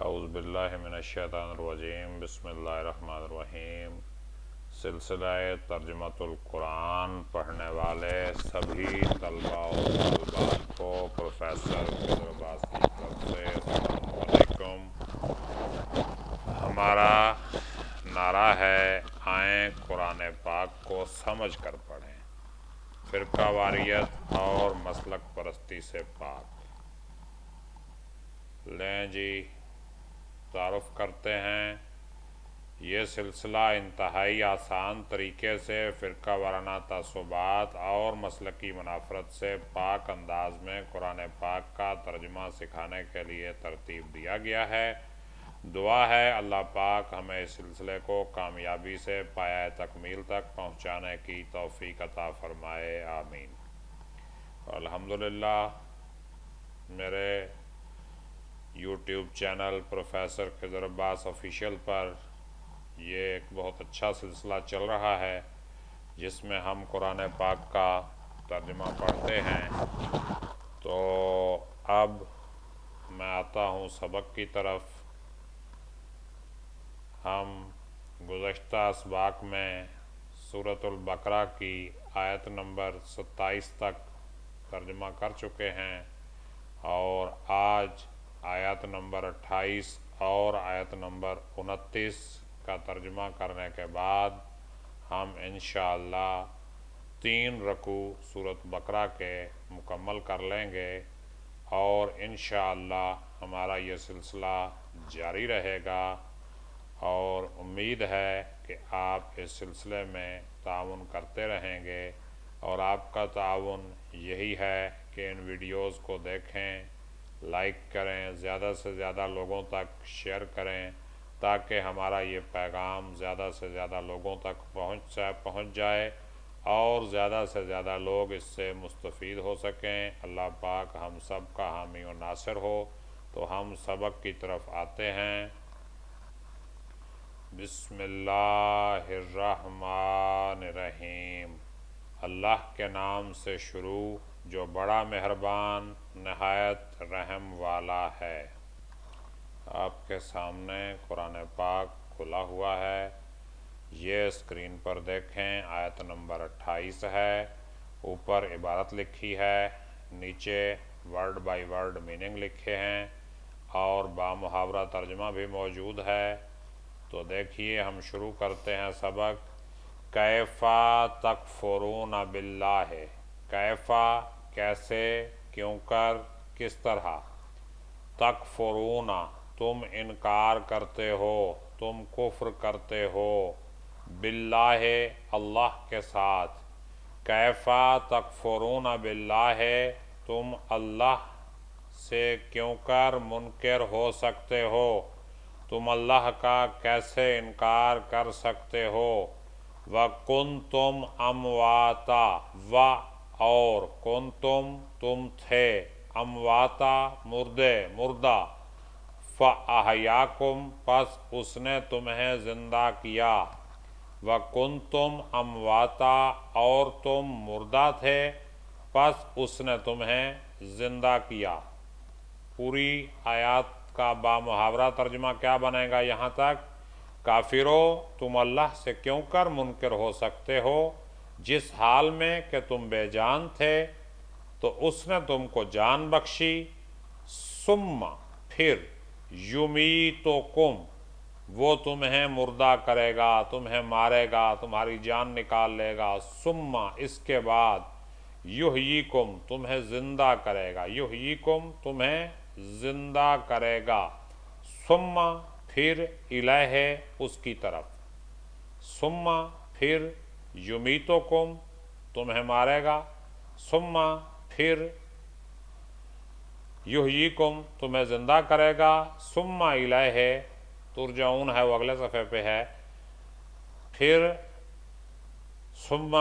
اعوذ باللہ من الشیطان الرجیم بسم اللہ الرحمن الرحیم۔ سلسلہ ترجمۃ القرآن پڑھنے والے سبھی طلباء و طالبات کو پروفیسر خضر عباس کی طرف سے السلام علیکم۔ ہمارا نعرہ ہے آئیں قرآن پاک کو سمجھ کر پڑھیں، فرقہ واریت اور مسلک پرستی سے پاک۔ لیں جی، تعارف کرتے ہیں۔ یہ سلسلہ انتہائی آسان طریقے سے فرقہ وارانہ تعصبات اور مسلکی منافرت سے پاک انداز میں قرآن پاک کا ترجمہ سکھانے کے لیے ترتیب دیا گیا ہے۔ دعا ہے اللہ پاک ہمیں اس سلسلے کو کامیابی سے پایہ تکمیل تک پہنچانے کی توفیق عطا فرمائے، آمین۔ الحمدللہ میرے یوٹیوب چینل پروفیسر خضر عباس آفیشیل پر یہ ایک بہت اچھا سلسلہ چل رہا ہے جس میں ہم قرآن پاک کا ترجمہ پڑھتے ہیں۔ تو اب میں آتا ہوں سبق کی طرف۔ ہم گزشتہ اسباق میں سورۃ البقرہ کی آیت نمبر 27 تک ترجمہ کر چکے ہیں اور آج آیت نمبر 28 اور آیت نمبر 29 کا ترجمہ کرنے کے بعد ہم انشاءاللہ 3 رکوع سورۃ بقرہ کے مکمل کر لیں گے اور انشاءاللہ ہمارا یہ سلسلہ جاری رہے گا، اور امید ہے کہ آپ اس سلسلے میں تعاون کرتے رہیں گے، اور آپ کا تعاون یہی ہے کہ ان ویڈیوز کو دیکھیں، لائک کریں، زیادہ سے زیادہ لوگوں تک شیئر کریں تاکہ ہمارا یہ پیغام زیادہ سے زیادہ لوگوں تک پہنچ جائے اور زیادہ سے زیادہ لوگ اس سے مستفید ہو سکیں۔ اللہ پاک ہم سب کا حامی و ناصر ہو۔ تو ہم سبق کی طرف آتے ہیں۔ بسم اللہ الرحمن الرحیم۔ اللہ کے نام سے شروع جو بڑا مہربان نہایت رحم والا ہے۔ آپ کے سامنے قرآن پاک کھلا ہوا ہے، یہ اسکرین پر دیکھیں۔ آیت نمبر 28 ہے، اوپر عبارت لکھی ہے، نیچے ورڈ بائی ورڈ میننگ لکھے ہیں اور بامحاورہ ترجمہ بھی موجود ہے۔ تو دیکھیے ہم شروع کرتے ہیں سبق۔ کیفا تکفرون باللہ، کیفا کیسے، کیوں کر، کس طرح، تکفرون تم انکار کرتے ہو، تم کفر کرتے ہو، باللہ اللہ کے ساتھ۔ کیفا تکفرون باللہ تم اللہ سے کیوں کر منکر ہو سکتے ہو، تم اللہ کا کیسے انکار کر سکتے ہو۔ وَكُنْتُمْ أَمْوَاتًا، اور کنتم تم تھے، امواتا مردہ، فَأَحْيَاكُمْ پس اس نے تمہیں زندہ کیا۔ وَكُنْتُمْ أَمْوَاتًا اور تم مردہ تھے، پس اس نے تمہیں زندہ کیا۔ پوری آیات کا بامحاورہ ترجمہ کیا بنے گا یہاں تک؟ کافرو تم اللہ سے کیوں کر منکر ہو سکتے ہو جس حال میں کہ تم بے جان تھے تو اس نے تم کو جان بخشی، ثم پھر، یمیتکم وہ تمہیں مردہ کرے گا، تمہیں مارے گا، تمہاری جان نکال لے گا، ثم اس کے بعد، یحییکم تمہیں زندہ کرے گا، یحییکم تمہیں زندہ کرے گا، ثم پھر، الیہ اس کی طرف، ثم پھر، یمیتکم تمہیں مارے گا، ثم پھر، یحییکم تمہیں زندہ کرے گا، ثم الیہ ترجعون ہے، وہ اگلے صفحے پہ ہے، پھر ثم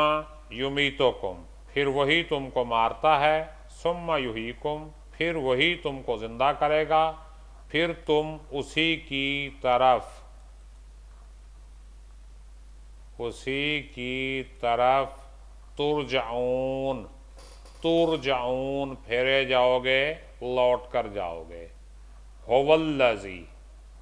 یمیتکم پھر وہی تم کو مارتا ہے، ثم یحییکم پھر وہی تم کو زندہ کرے گا، پھر تم اسی کی طرف ترجعون پھیرے جاؤ گے، لوٹ کر جاؤ گے۔ هو الذی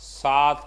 7